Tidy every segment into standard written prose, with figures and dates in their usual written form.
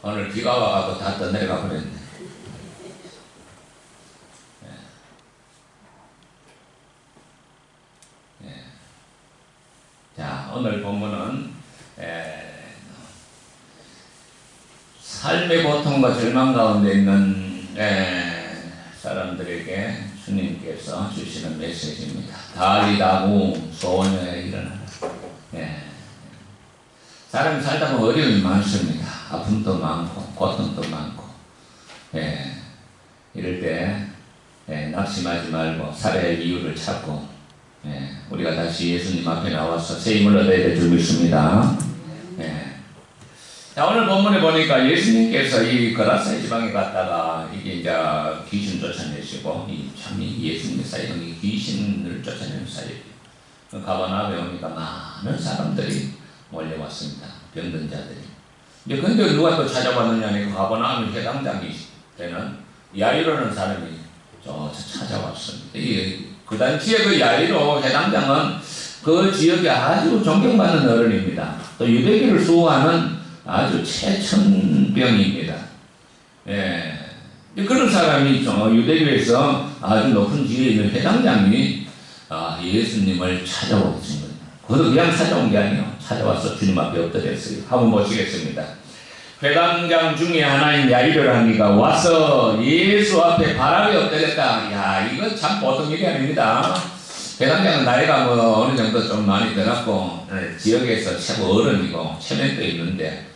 오늘 비가 와가지고 다 떠내려가 버렸네. 자, 오늘 본문은 삶의 고통과 절망 가운데 있는 사람들에게 주님께서 주시는 메시지입니다. 다리다무 소녀에 일어나라. 사람이 살다 보면 어려움이 많습니다. 아픔도 많고 고통도 많고 이럴 때 낙심하지 말고 살아야 이유를 찾고 우리가 다시 예수님 앞에 나와서 새 힘을 얻어야 될 줄 믿습니다. 자, 오늘 본문에 보니까 예수님께서 이 거라사의 지방에 갔다가 이게 이제 귀신 쫓아내시고 참 예수님의 사역이 귀신을 쫓아내는 사역이에요. 가버나움에 오니까 많은 사람들이 몰려왔습니다. 병든 자들이. 근데 누가 또 찾아왔느냐, 가버나움 회당장이 되는 야이로라는 사람이 찾아왔습니다. 그 당시에 그 야이로 회당장은 그 지역에 아주 존경받는 어른입니다. 또 유대교를 수호하는 아주 최천병입니다. 그런 사람이 유대교에서 아주 높은 지위에 있는 회당장이 예수님을 찾아오신 거예요. 그것도 그냥 찾아온 게 아니에요. 찾아와서 주님 앞에 엎드렸어요. 한번 보시겠습니다. 회당장 중에 하나인 야이로라는 이가 와서 예수 앞에 바람에 엎드렸다. 야, 이건 참 보통 일이 아닙니다. 회당장은 나이가 어느 정도 좀 많이 들었고 지역에서 최고 어른이고 체면도 있는데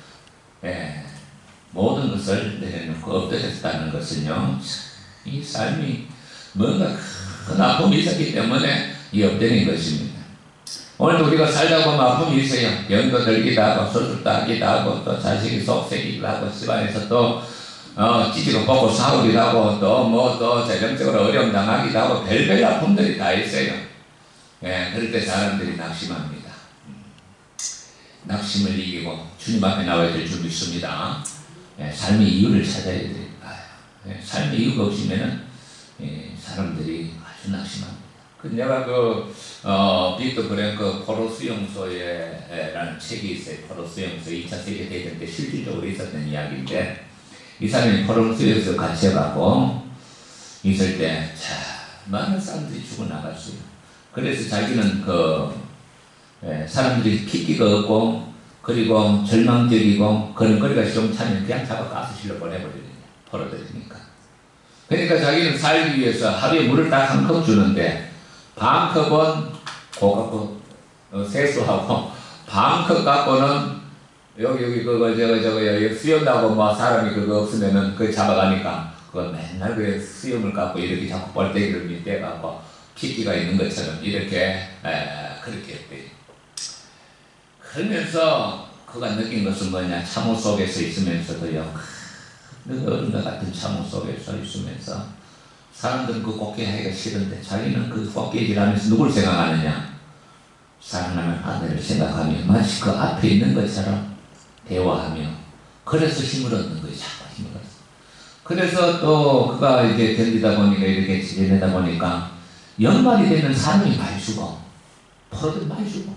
모든 것을 내려놓고 엎드렸다는 것은요, 이 삶이 뭔가 큰 아픔이 있었기 때문에 이 엎드린 것입니다. 오늘도 우리가 살다 보면 아픔이 있어요. 병도 들기도 하고 수술도 하기도 하고 또 자식이 속색이기도 하고 집안에서 또 찌지고 뽑고 싸우기도 하고 또 재정적으로 어려움 당하기도 하고 별별 아픔들이 다 있어요. 그럴 때 사람들이 낙심합니다. 낙심을 이기고 주님 앞에 나와야 될 줄 믿습니다. 삶의 이유를 찾아야 됩니다. 삶의 이유가 없으면 사람들이 아주 낙심합니다. 내가 빅터 브랭크 포로수용소라는 책이 있어요. 포로수용소 2차 세계대전 때 실질적으로 있었던 이야기인데, 이 사람이 포로수용소에 갇혀가고 있을 때 많은 사람들이 죽어나갔어요. 그래서 자기는 사람들이 핏기가 없고 그리고 절망적이고 그런 거리가 시원찮으면 그냥 잡아 가스실로 보내버리거든요. 포로들이니까. 그러니까 자기는 살기 위해서 하루에 물을 딱 한 컵 주는데 반 컵은 고갖고 세수하고 반 컵 갖고는 여기 저거 수염나고 사람이 그거 없으면은 그거 잡아가니까 그거 맨날 그 수염을 갖고 이렇게 자꾸 벌떼기를 밑에 갖고 핏기가 있는 것처럼 이렇게 그렇게 했대요. 그러면서 그가 느낀 것은 뭐냐, 참호 속에서 있으면서도요, 어른과 같은 참호 속에서 있으면서 사람들은 그 곱게하기가 싫은데 자기는 그 곱게질하면서 누굴 생각하느냐, 사랑하는 아내를 생각하며 마치 그 앞에 있는 것처럼 대화하며, 그래서 힘을 얻는 거예요. 자꾸 힘을 얻어. 그래서 또 그가 이제 견디다 보니까 이렇게 지내다 보니까 연말이 되면 사람이 많이 죽어. 포로들이 많이 죽어.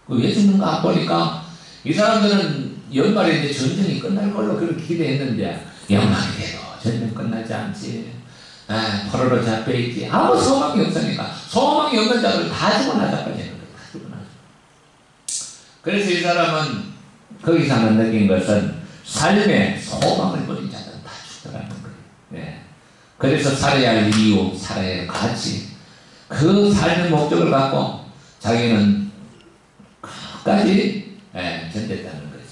왜 죽는가 보니까 이 사람들은 연말에 이제 전쟁이 끝날 걸로 그렇게 기대했는데 연말이 돼도 전쟁 끝나지 않지. 포로로 잡혀있지. 아무 소망이 없으니까 소망이 없는 자들 다 죽어나자까지 하는 거예요. 다 죽어나자. 그래서 이 사람은 거기서 하나 느낀 것은 삶에 소망을 버린 자들은 다 죽더라는 거예요. 그래서 살아야 할 이유, 살아야 할 가치, 그 삶의 목적을 갖고 자기는 끝까지 견뎠다는 거죠.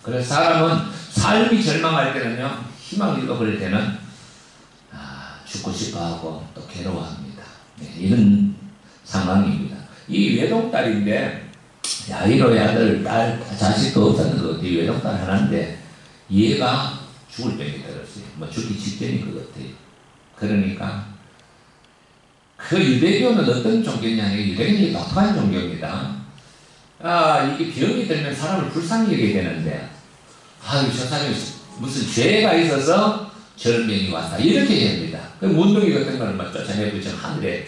그래서 사람은 삶이 절망할 때는요, 희망을 잃어버릴 때는 죽고 싶어하고 또 괴로워합니다. 이런 상황입니다. 이 외동딸인데 야이로의 아들, 딸, 자식도 없었는 것 같아요. 외동딸 하나인데 얘가 죽을 병이 들었어요. 죽기 직전인 것 같아요. 그러니까 그 유대교는 어떤 종교냐면 유대교는 독특한 종교입니다. 이게 병이 들면 사람을 불쌍히 여기게 되는데, 저 사람이 무슨 죄가 있어서 저런 병이 왔다, 이렇게 해야 됩니다. 그 문둥이 같은 거는 쫓아내고 하늘에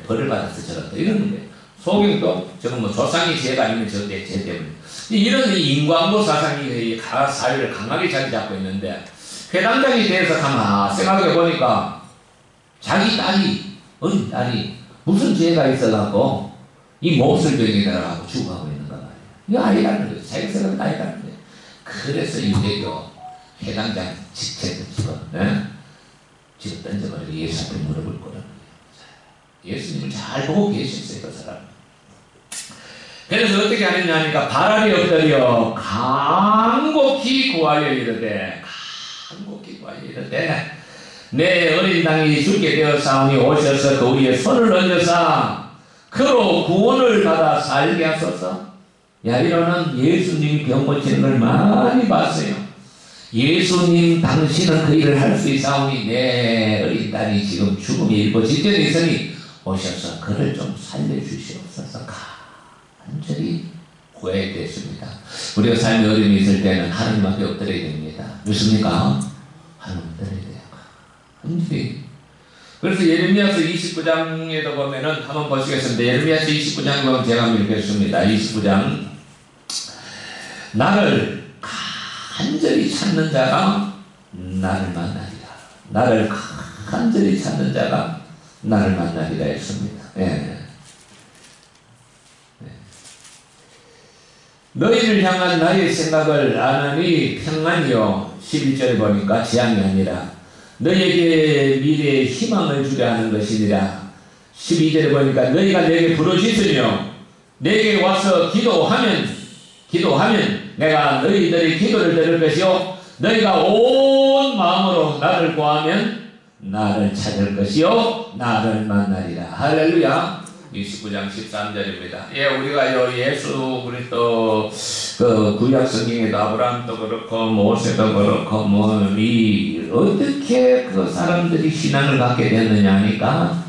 벌을 받아서 저렇다 이러는데, 소경도 저건 뭐 조상이 죄가 아니면 저 때문에. 이런 인광보 사상이 사회를 강하게 자리 잡고 있는데, 회당장이 돼서 가만 생각해 보니까 자기 딸이, 어린 딸이 무슨 죄가 있어갖고 이 몹쓸 병에 들어가고 죽어가고 있는 거 말이야. 이거 아니라는 거지. 자기 생각은 아니라는 거야. 그래서 유대교 회당장 직책을 집어 던져버리고 예수한테 물어볼 거라는 거야. 예수님을 잘 보고 계셨어요, 그 사람. 그래서 어떻게 하느냐 하니까 발알이 엎드려 간곡히 구하여 이르되, 간곡히 구하여 이르되, 내 어린 땅이 죽게 되었사오니 오셔서 그 위에 손을 얹어서 그로 구원을 받아 살게 하소서. 야이로는 예수님이 병 고치는 걸 많이 봤어요. 예수님 당신은 그 일을 할 수 있사오니 내 어린 딸이 지금 죽음이 일보 직전에 있으니 오셔서 그를 좀 살려주시옵소서. 간절히 구해야 됐습니다. 우리가 삶의 어려움이 있을 때는 하나님 앞에 엎드려야 됩니다. 믿습니까? 하나님 엎드려야 돼요. 간절히. 그래서 예레미야서 29장에도 보면은 한번 보시겠습니다. 예레미야서 29장 보면 제가 읽겠습니다. 29장. 나를 간절히 찾는 자가 나를 만나리라. 나를 간절히 찾는 자가 나를 만나리라 했습니다. 예. 너희를 향한 나의 생각을 아느니 평안이요. 11절에 보니까 재앙이 아니라 너희에게 미래의 희망을 주려 하는 것이니라. 12절에 보니까 너희가 내게 부르짖으며 내게 와서 기도하면 내가 너희들의 기도를 들을 것이요 너희가 온 마음으로 나를 구하면 나를 찾을 것이요 나를 만나리라. 할렐루야. 29장 13절입니다. 예, 우리가요, 예수 그리스도 그 구약 성경에도 아브라함도 그렇고 모세도 그렇고 어떻게 그 사람들이 신앙을 갖게 됐느냐 하니까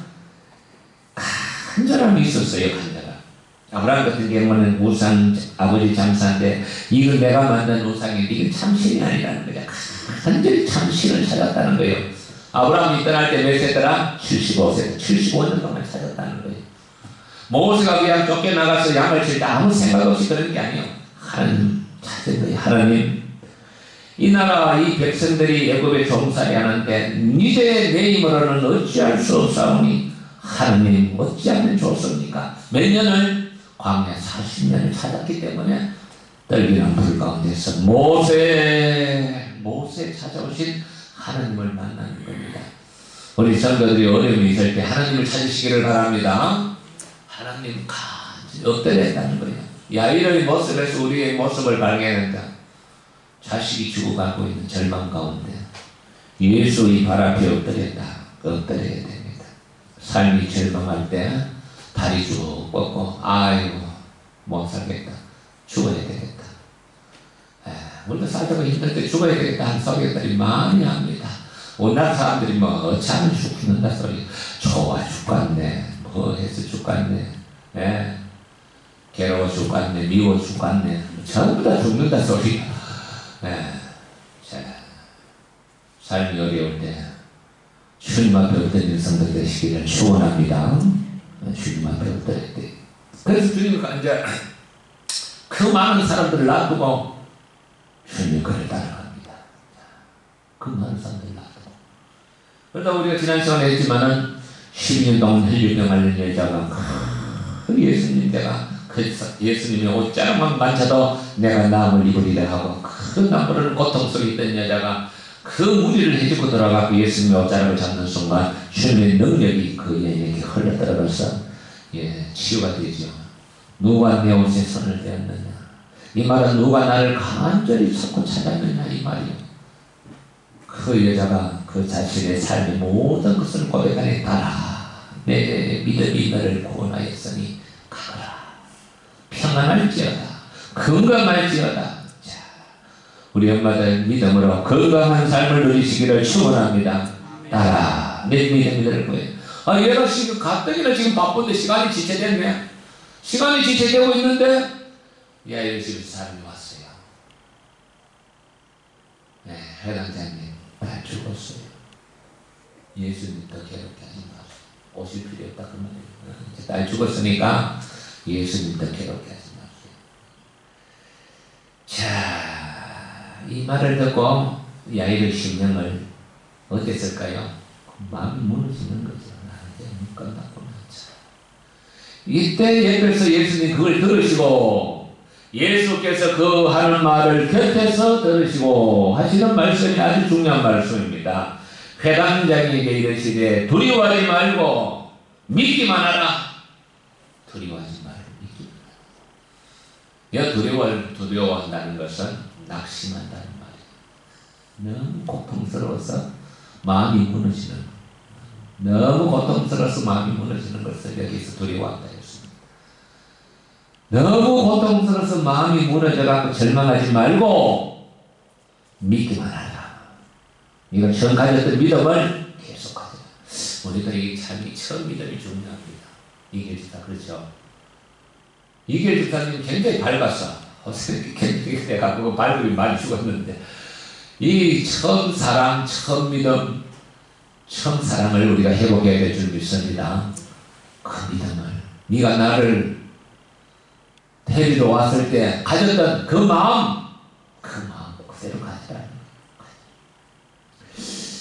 간절함이 있었어요. 간절함. 아브라함 같은 경우는 우상 아버지 장사인데 이건 내가 만든 우상인데 이건 참신이 아니라는 거야. 간절히 참신을 찾았다는 거예요. 아브라함이 떠날 때 몇 세더라? 75세. 75년 동안 찾았다는 거예요. 모세가 그냥 쫓겨나가서 양을 칠 때 아무 생각 없이 그런 게 아니에요. 하나님 찾은 거예요. 하나님, 이 나라 이 백성들이 애굽에 종살이 하는데 이제 내 힘으로는 어찌할 수 없사오니 하나님 어찌하면 좋습니까? 몇 년을? 광야 40년을 찾았기 때문에 떨기는 불 가운데서 모세 찾아오신 하나님을 만나는 겁니다. 우리 성도들이 어려움이 있을 때 하나님을 찾으시기를 바랍니다. 하나님 간절히 엎드려야 한다는 거예요. 야이로의 모습에서 우리의 모습을 발견한다. 자식이 죽어가고 있는 절망 가운데 예수의 발 앞에 엎드려야 됩니다. 삶이 절망할 때 다리 쭉 뻗고 아이고 못 살겠다. 죽어야 되겠다. 우리도 살다가 힘들 때 죽어야 되겠다 하는 소리들이 많이 합니다. 오늘 사람들이 뭐 어찌하면 죽는다 소리. 좋아 죽겠네. 뭐 해서 죽겠네. 예. 괴로워 죽겠네. 미워 죽겠네. 전부 다 죽는다 소리. 예. 자, 삶이 어려울 때 주님 앞에 엎드리는 성도 되시기를 축원합니다. 주님 앞에 엎드릴 때. 그래서 주님이 이제 그 많은 사람들을 놔두고 주님이 그를 따라갑니다. 그 많은 사람들을 놔두고. 그러다 우리가 지난 시간에 했지만은 12년 동안 혈류병 앓는 여자가 예수님 내가 예수님의 옷자락만 만져도 내가 나음을 입으리라 하고 그 나무를 고통 속에 있던 여자가 그 무리를 해주고 돌아가고 예수님의 옷자락을 잡는 순간 주님의 능력이 그 여인에게 흘러들어가서 치유가 되죠. 누가 내 옷에 손을 대었느냐. 이 말은 누가 나를 간절히 찾고 찾았느냐 이 말이요. 그 여자가 그 자신의 삶의 모든 것을 고백하니 따라 내 믿음이 너를 구원하였으니 가거라. 평안할지어다. 건강할지어다. 자, 우리 엄마들 믿음으로 건강한 삶을 누리시기를 축원합니다. 따라 내 믿음이 너를 구해. 얘가 지금 가뜩이나 지금 바쁜데 시간이 지체됐네. 시간이 지체되고 있는데 야이로 지금 사람이 왔어요. 네, 회장장님 다 죽었어요. 예수님 더 괴롭게 하지 마세요. 오실 필요 없다 그 말이에요. 딸 죽었으니까 예수님도 괴롭게 하지 마세요. 자, 이 말을 듣고 야이르 심령을 어땠을까요? 마음이 무너지는 거죠. 이제 끝났구나. 이때 옆에서 예수님 그걸 들으시고 예수께서 그 하는 말을 곁에서 들으시고 하시는 말씀이 아주 중요한 말씀입니다. 회당장에게 이르시되 두려워하지 말고 믿기만 하라. 두려워하지 말고 믿기만 하라. 두려워한다는 것은 낙심한다는 말이에요. 너무 고통스러워서 마음이 무너지는, 너무 고통스러워서 마음이 무너지는 것을 여기서 두려워한다 했습니다. 너무 고통스러워서 마음이 무너져갖고 절망하지 말고 믿기만 하라. 이거 처음 가졌던 믿음을 계속하자. 우리가 이 삶이 처음 믿음이 중요합니다. 이길 집사 그렇죠? 이길 집사님 굉장히 밝았어. 굉장히 내가 그거 밝음이 많이 죽었는데 이 처음 사랑, 처음 믿음, 처음 사랑을 우리가 회복해야 될 줄 믿습니다. 그 믿음을 네가 나를 데리러 왔을 때 가졌던 그 마음 그대로 가지라는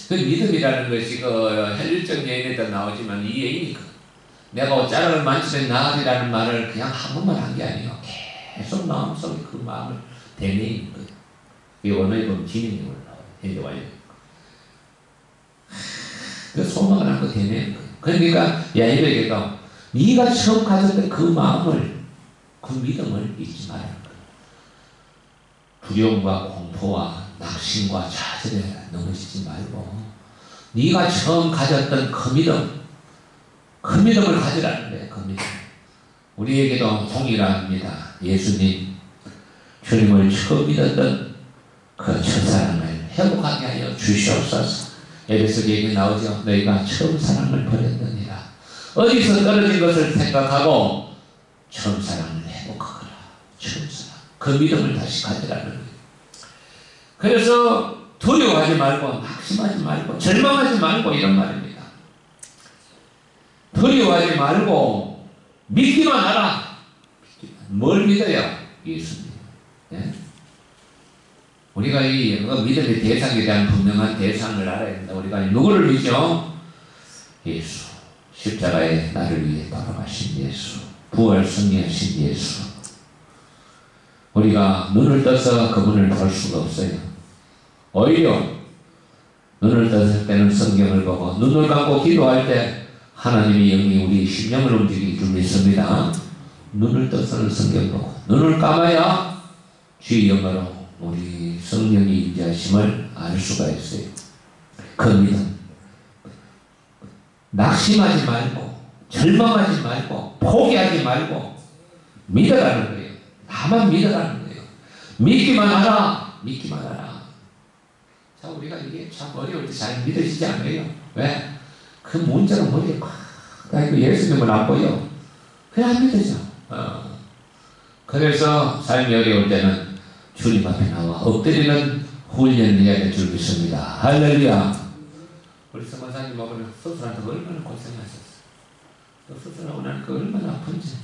그 믿음이라는 것이 그 헬릴적 예인에도 나오지만 이 예인이 내가 짜라를 만지면 나으리라는 말을 그냥 한 번만 한 게 아니에요. 계속 마음속에 그 마음을 되뇌이는 거예요. 이 원어에 보면 진행이 올라와요. 현재 완료. 그 소망을 한번 되뇌는 거예요. 그러니까 야이르에게도 네가 처음 가졌던 그 마음을, 그 믿음을 잊지 말라는 거예요. 두려움과 공포와 낙심과 좌절에 넘어지지 말고 네가 처음 가졌던 그 믿음을 가지라는 거예요. 그 믿음. 우리에게도 동일합니다. 예수님, 주님을 처음 믿었던 그 첫사랑을 회복하게 하여 주시옵소서. 에베소 얘기 나오죠. 너희가 처음 사랑을 버렸느니라. 어디서 떨어진 것을 생각하고 처음 사랑을 회복하거라. 처음 사랑. 그 믿음을 다시 가지라는 거예요. 그래서 두려워하지 말고 낙심하지 말고 절망하지 말고 이런 말입니다. 두려워하지 말고 믿기만 하라. 뭘 믿어요? 예수님. 네? 우리가 이 믿음의 대상에 대한 분명한 대상을 알아야 된다. 우리가 누구를 믿죠? 예수. 십자가에 나를 위해 돌아가신 예수. 부활 승리하신 예수. 우리가 눈을 떠서 그분을 볼 수가 없어요. 오히려 눈을 떴을 때는 성경을 보고 눈을 감고 기도할 때 하나님의 영이 우리 심령을 움직이기 줄 믿습니다. 눈을 떠서는 성경 보고 눈을 감아야 주의 영으로 우리 성령이 임재하심을 알 수가 있어요. 그 믿음. 낙심하지 말고 절망하지 말고 포기하지 말고 믿어라는 거예요. 나만 믿어라는 거예요. 믿기만 하라. 믿기만 하라. 자, 우리가 이게 참 어려울 때 잘 믿어지지 않아요. 왜? 그 문제는 머리에 그 예수님은 안 보여. 그냥 안 믿어져. 그래서 삶이 어려울 때는 주님 앞에 나와 엎드리는 훈련을 해야 될 줄 믿습니다. 할렐루야. 우리 성만사님하고는 수술한다고 얼마나 고생하셨어. 또 수술하고 나니까 얼마나 아픈지.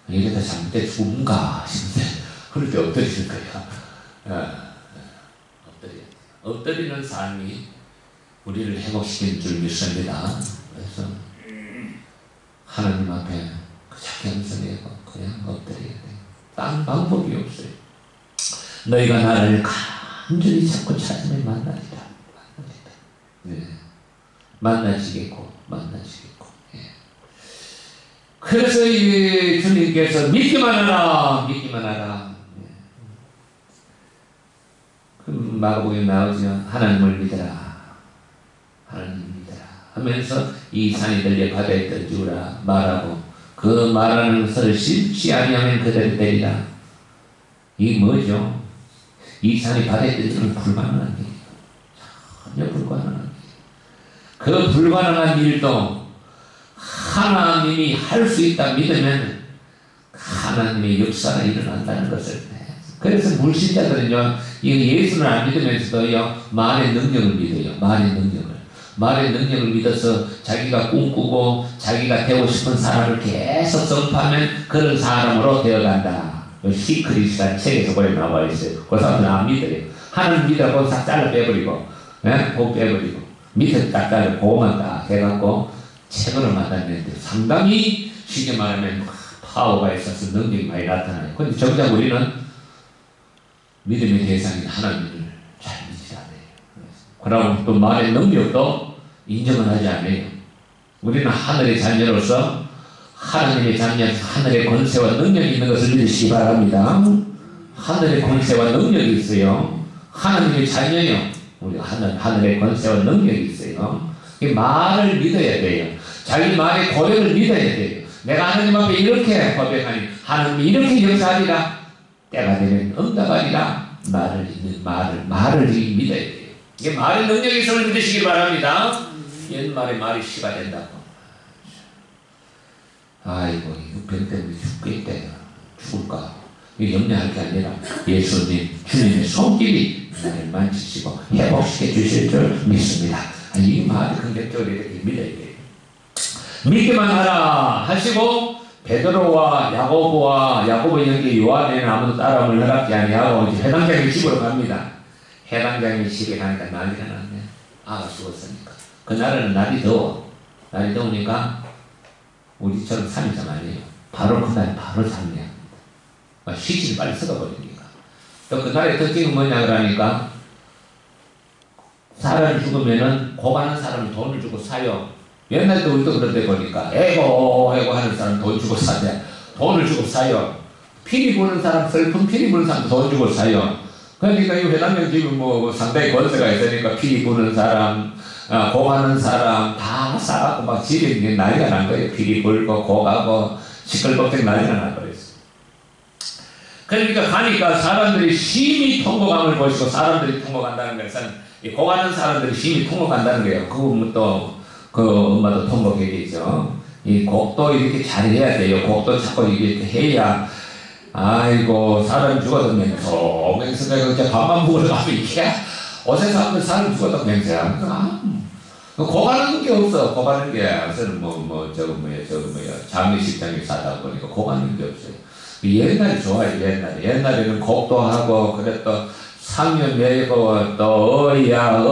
이래다 잘못돼 죽은가 싶은데 그럴 때 엎드리실 거야. 엎드리는 삶이 우리를 회복시키는 줄 믿습니다. 그래서 하나님 앞에 자경선에고 그냥 엎드려야 돼요. 딴 방법이 없어요. 너희가 나를 간절히 찾고 찾으면 만나리라. 네. 만나시겠고. 예. 그래서 이 주님께서 믿기만 하라. 네. 그 마가복음에 나오죠. 하나님을 믿어라. 하나님을 믿어라 하면서 이 산이 들려 바다에 떨어지라 말하고 그 말하는 것을 실지 아니하면 그대로 되리라. 이게 뭐죠? 이 산이 바다에 떨어지면 불가능한 일이에요. 전혀 불가능한 일. 그 불가능한 일도 하나님이 할 수 있다 믿으면 하나님의 역사가 일어난다는 것을. 그래서 물신자들은요, 예수를 안 믿으면서도요, 말의 능력을 믿어요. 말의 능력을. 말의 능력을 믿어서 자기가 꿈꾸고 자기가 되고 싶은 사람을 계속 선포하면 그런 사람으로 되어간다. 시크릿이라는 책에서 그래 나와 있어요. 그 사람들은 안 믿어요. 하나님 믿으라고 싹 잘라 빼버리고, 그거 빼버리고, 밑에 딱 잘라 그거만 딱 해갖고 책으로 만났는데 상당히 쉽게 말하면 파워가 있어서 능력이 많이 나타나요. 근데 정작 우리는 믿음의 대상인 하나님을 잘 믿지 않아요. 그러고 또 말의 능력도 인정을 하지 않아요. 우리는 하늘의 자녀로서 하나님의 자녀로서 하늘의 권세와 능력이 있는 것을 믿으시기 바랍니다. 하늘의 권세와 능력이 있어요. 하나님의 자녀요. 우리 하늘의 권세와 능력이 있어요. 이 말을 믿어야 돼요. 자기 말의 고백을 믿어야 돼요. 내가 하나님 앞에 이렇게 고백하니 하나님이 이렇게 역사하리라. 때가 되면 응답하리라. 말을 믿어야 돼요. 이게 말의 능력이 있음을 믿으시기 바랍니다. 옛말에 말이 씨가 된다고. 아이고 이거 병 때문에 죽겠다. 죽을까. 이거 염려할 게 아니라 예수님 주님의 손길이 나를 만지시고 회복시켜 주실 줄 믿습니다. 이 말이 긍정적으로 이렇게 믿어야 돼요. 믿기만 하라 하시고 베드로와 야고보 여기 요한에는 아무도 따라오면 허락지 아니하고 이제 해당장의 집으로 갑니다. 해당장의 집에 가니까 난리가 났네. 아가 죽었으니까. 그날은 날이 더워. 날이 더우니까 우리처럼 3일장 아니에요. 바로 그날 바로 잠이야. 시신이 빨리 썩어버리니까. 또 그날의 특징은 뭐냐 그러니까 사람이 죽으면은 고가는 사람은 돈을 주고 사요. 옛날에도 우리도 그런데 보니까 에고 하는 사람 돈 주고 사냐. 돈을 주고 사요. 피리 부는 사람, 슬픈 피리 부는 사람 돈 주고 사요. 그러니까 이 회당장 집은 뭐 상당히 권세가 있으니까 피리 부는 사람, 고가는 사람 다 싸갖고 막 집에 난리가 난 거예요. 피리 불고 고가고 시끌벅적 난리가 난 거예요. 그러니까 가니까 사람들이 심히 통곡함을 보시고 사람들이 통곡한다는 것은 고가는 사람들이 심히 통곡한다는 거예요. 그거 또 그 엄마도 통곡했겠죠. 이 곡도 이렇게 잘해야 돼요. 곡도 자꾸 이렇게 해야 아이고 사람 죽어도 맹서 맹서가 이제 밥만 먹으러 가면 이게 어제 사람 죽어도 맹서야. 고가는 게 없어. 고가는 게 저는 저거 뭐야 장례식장에 사다 보니까 고가는 게 없어요. 옛날이 좋아요. 옛날에는 곡도 하고 그랬던 상면 메고 또 어이야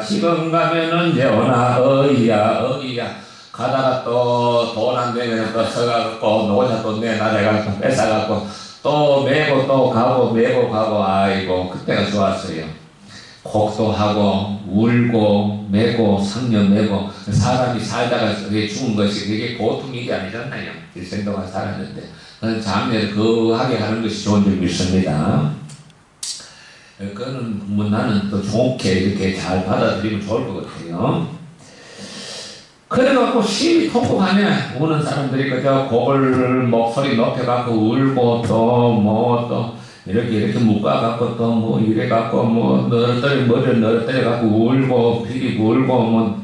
지금 가면은 언제 오나 어이야 가다가 또 돈 안 되면 또 서가갖고 노자 또 내놔내갖고 뺏어갖고 또 메고 또 가고 메고 가고 아이고 그때가 좋았어요. 곡도 하고 울고 메고 상년 메고 사람이 살다가 그게 죽은 것이 그게 보통이 아니잖아요. 일생 동안 살았는데 그런 장례를 거하게 하는 것이 좋은 줄 믿습니다. 그거는 뭐 나는 또 좋게 이렇게 잘 받아들이면 좋을 것 같아요. 그래갖고 심히 통곡하네. 우는 사람들이 그저 곡을 목소리 높여갖고 울고 또 이렇게 묶어갖고 또 이래갖고 머리를 늘어뜨려갖고 울고 피리 울고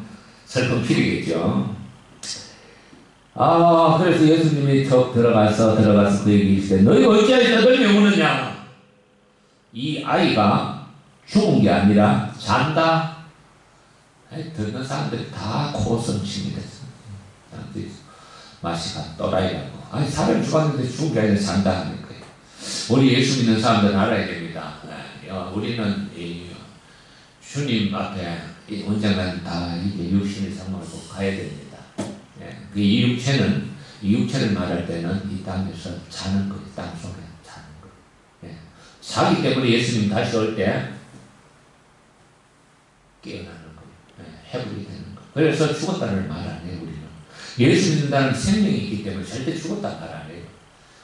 슬픈 피리겠죠. 그래서 예수님이 척 들어가서 그 얘기하시되 너희 어찌하여 떠들며 우느냐. 이 아이가 죽은 게 아니라 잔다. 듣는 사람들이 다 코성심이 됐어. 마시가 또라이라고. 사람이 죽었는데 죽은 게 아니라 잔다 하는 거예요. 우리 예수 믿는 사람들은 알아야 됩니다. 우리는 주님 앞에 언젠가는 다 이제 육신의 상황을 꼭 가야 됩니다. 이 육체를 말할 때는 이 땅에서 자는 거예요. 땅 속에 자는 거예요. 자기 때문에 예수님 다시 올 때 깨어나는 거예요. 회복이 되는 거예요. 그래서 죽었다는 말 안 해요. 우리는 예수 믿는다는 생명이 있기 때문에 절대 죽었다는 말 안 해요.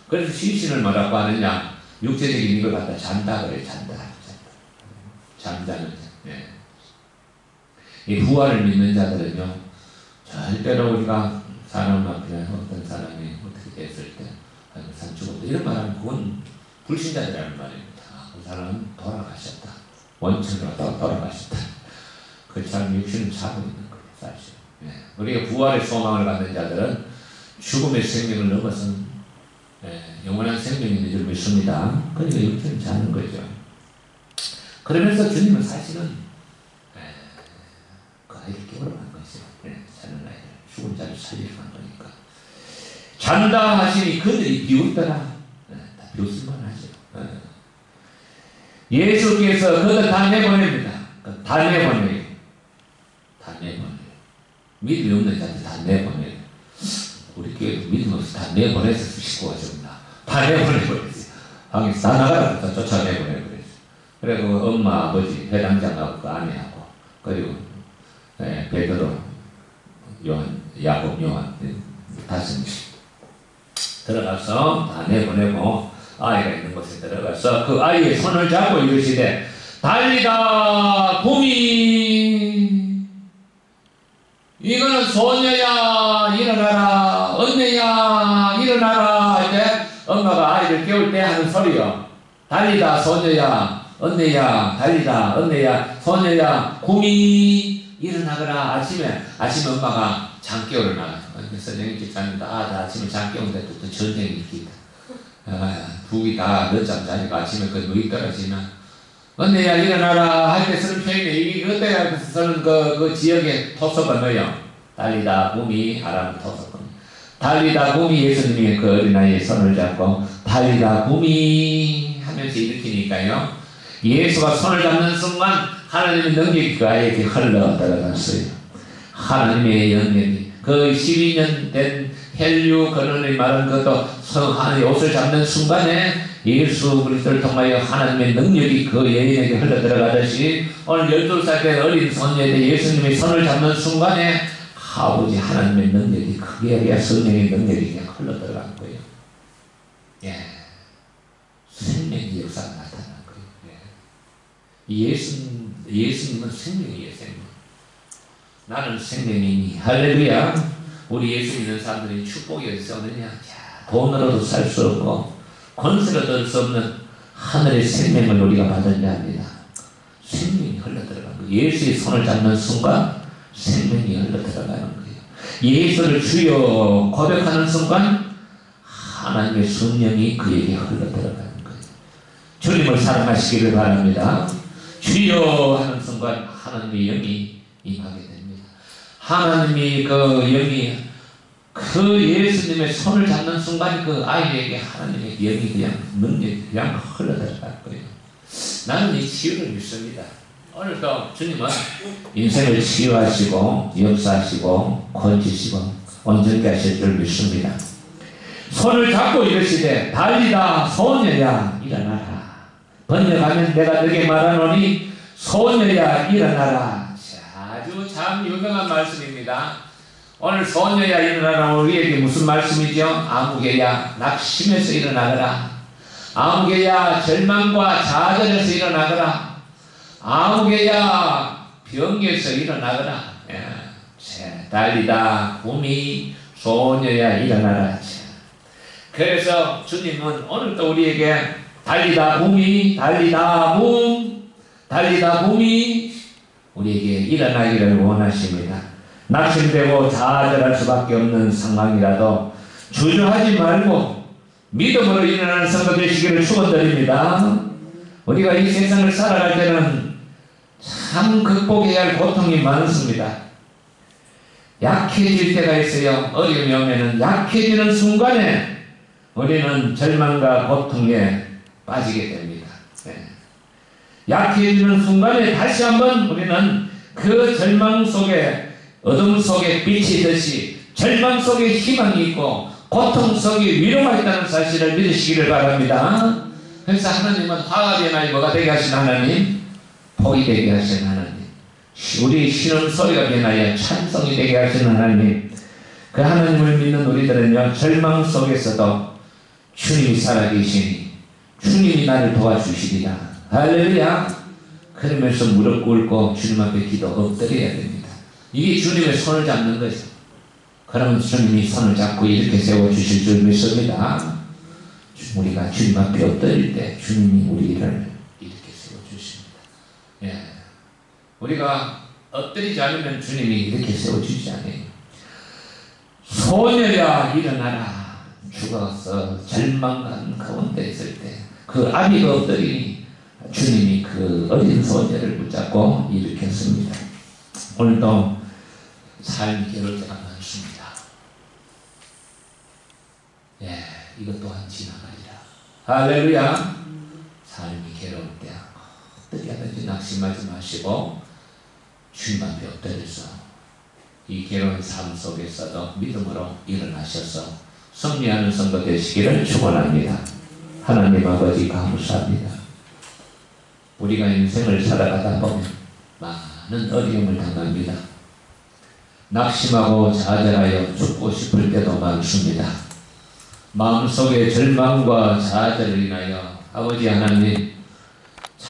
그래서 시신을 뭐라고 하느냐. 육체적인 이걸 갖다 잔다 그래요. 잠자는 이 부활을 믿는 자들은요 절대로 우리가 사람 앞에 어떤 사람이 어떻게 됐을 때 산 죽었다 이런 말하면 그건 불신자들이라는 말입니다. 그 사람은 돌아가셨다. 원천으로 돌아가셨다. 그 사람 육신은 자고 있는 거예요. 사실. 우리가 부활의 소망을 갖는 자들은 죽음의 생명을 넘어선 영원한 생명이 있는 줄 믿습니다. 그러니까 육신은 자는 거죠. 그러면서 주님은 사실은 살리러 간 거니까. 잔다 하시니 그들이 비웃더라. 다 비웃을만 하죠. 예수께서 그들 다 내보냅니다. 다 내보내요. 다 내보내요. 믿음이 없는 자들 다 내보내요. 우리 교회도 믿음 없이 다 내보내서 식구가 접니다. 다 내보내버렸어요. 방에서 다 나가라. 쫓아내보내버렸어요. 그리고 엄마, 아버지, 회당장하고 그 아내하고, 그리고 베드로, 요한, 야곱, 요한, 5명 들어가서 다 내보내고 아이가 있는 곳에 들어가서 그 아이의 손을 잡고 이르시되 달리다 붐이 이거는 소녀야 일어나라, 언니야 일어나라 할 때 엄마가 아이를 깨울 때 하는 소리요. 달리다 소녀야 언니야, 달리다 언니야 소녀야 붐이 일어나거라. 아침에 엄마가 장 깨우러 나가요. 선생님 집사님도 나 아침에 장 깨우는데 또 전쟁이 있겠다. 북이 다 늦잠 자니까 아침에 그 누이 떨어지면 언니야 일어나라 할 때 쓰는 표현이 이게 그때 쓰는 그 지역의 토속어 넣어요. 달리다 붐이 아람 토속어. 달리다 붐이 예수님이 그 어린아이의 손을 잡고 달리다 붐이 하면서 일으키니까요. 예수가 손을 잡는 순간 하나님의 능력이 그 아이에게 흘러 들어갔어요. 하나님의 영역이 그 12년 된 헬류 근원의 말은 그것도 하나님의 옷을 잡는 순간에 예수 그리스도를 통하여 하나님의 능력이 그 여인에게 흘러 들어가듯이 오늘 12살 된 어린 소녀에게 예수님의 손을 잡는 순간에 아버지 하나님의 능력이 크게 해야 성령의 능력이 그냥 흘러 들어간 거예요. 예. 생명의 역사가 나타난 거예요. 예. 예수님은 생명이에요, 생명. 나는 생명이니. 할렐루야. 우리 예수 믿는 사람들이 축복이 어디서 오느냐? 돈으로도 살 수 없고 권세로 얻을 수 없는 하늘의 생명을 우리가 받은 자입니다. 생명이 흘러들어가는 거예요. 예수의 손을 잡는 순간 생명이 흘러들어가는 거예요. 예수를 주여 고백하는 순간 하나님의 성령이 그에게 흘러들어가는 거예요. 주님을 사랑하시기를 바랍니다. 주여 하는 순간 하나님의 영이 임하게 됩니다. 하나님이 그 영이 그 예수님의 손을 잡는 순간 그 아이에게 하나님의 영이 그냥 능력이 그냥 흘러들어갈 거예요. 나는 이 치유를 믿습니다. 오늘도 주님은 인생을 치유하시고 역사하시고 고치시고 온전케 하실 줄 믿습니다. 손을 잡고 이르시되 달리다 소녀야 일어나라. 번역하면 내가 너에게 말하노니 소녀야 일어나라. 아주 참 유명한 말씀입니다. 오늘 소녀야 일어나라. 우리에게 무슨 말씀이죠? 아무개야 낙심해서 일어나거라. 아무개야 절망과 좌절에서 일어나거라. 아무개야 병에서 일어나거라. 달리다 붐이 소녀야 일어나라. 그래서 주님은 오늘도 우리에게 달리다 붐이 달리다 붐이 우리에게 일어나기를 원하십니다. 낙심되고 좌절할 수밖에 없는 상황이라도 주저하지 말고 믿음으로 일어나는 성도 되시기를 축원드립니다. 우리가 이 세상을 살아갈 때는 참 극복해야 할 고통이 많습니다. 약해질 때가 있어요. 어려움이 오면은 약해지는 순간에 우리는 절망과 고통에 빠지게 됩니다. 약해지는 순간에 다시 한번 우리는 그 절망 속에 어둠 속에 빛이 듯이 절망 속에 희망이 있고 고통 속에 위로가 있다는 사실을 믿으시기를 바랍니다. 그래서 하나님은 화합의 날 뭐가 되게 하신 하나님? 복이 되게 하신 하나님. 우리 신음소리가 변하여 찬송이 되게 하신 하나님. 그 하나님을 믿는 우리들은요 절망 속에서도 주님이 살아계시니 주님이 나를 도와주시리라. 할렐루야. 그러면서 무릎 꿇고 주님 앞에 기도 엎드려야 됩니다. 이게 주님의 손을 잡는 거죠. 그러면 주님이 손을 잡고 이렇게 세워주실 줄 믿습니다. 우리가 주님 앞에 엎드릴 때 주님이 우리를 이렇게 세워주십니다. 예. 우리가 엎드리지 않으면 주님이 이렇게 세워주지 않아요. 소녀야 일어나라. 죽어서 절망한 가운데 있을 때 그 아비가 엎드리니 주님이 그 어린 소녀를 붙잡고 일으켰습니다. 오늘도 삶이 괴로울 때가 많습니다. 이것 또한 지나가리라. 할렐루야. 삶이 괴로울 때 어떻게 하든지 낙심하지 마시고 주님 앞에 엎드려서 이 괴로운 삶 속에서도 믿음으로 일어나셔서 승리하는 선거 되시기를 축원합니다. 하나님 아버지 감사합니다. 우리가 인생을 살아가다 보면 많은 어려움을 당합니다. 낙심하고 좌절하여 죽고 싶을 때도 많습니다. 마음속에 절망과 좌절을 인하여 아버지 하나님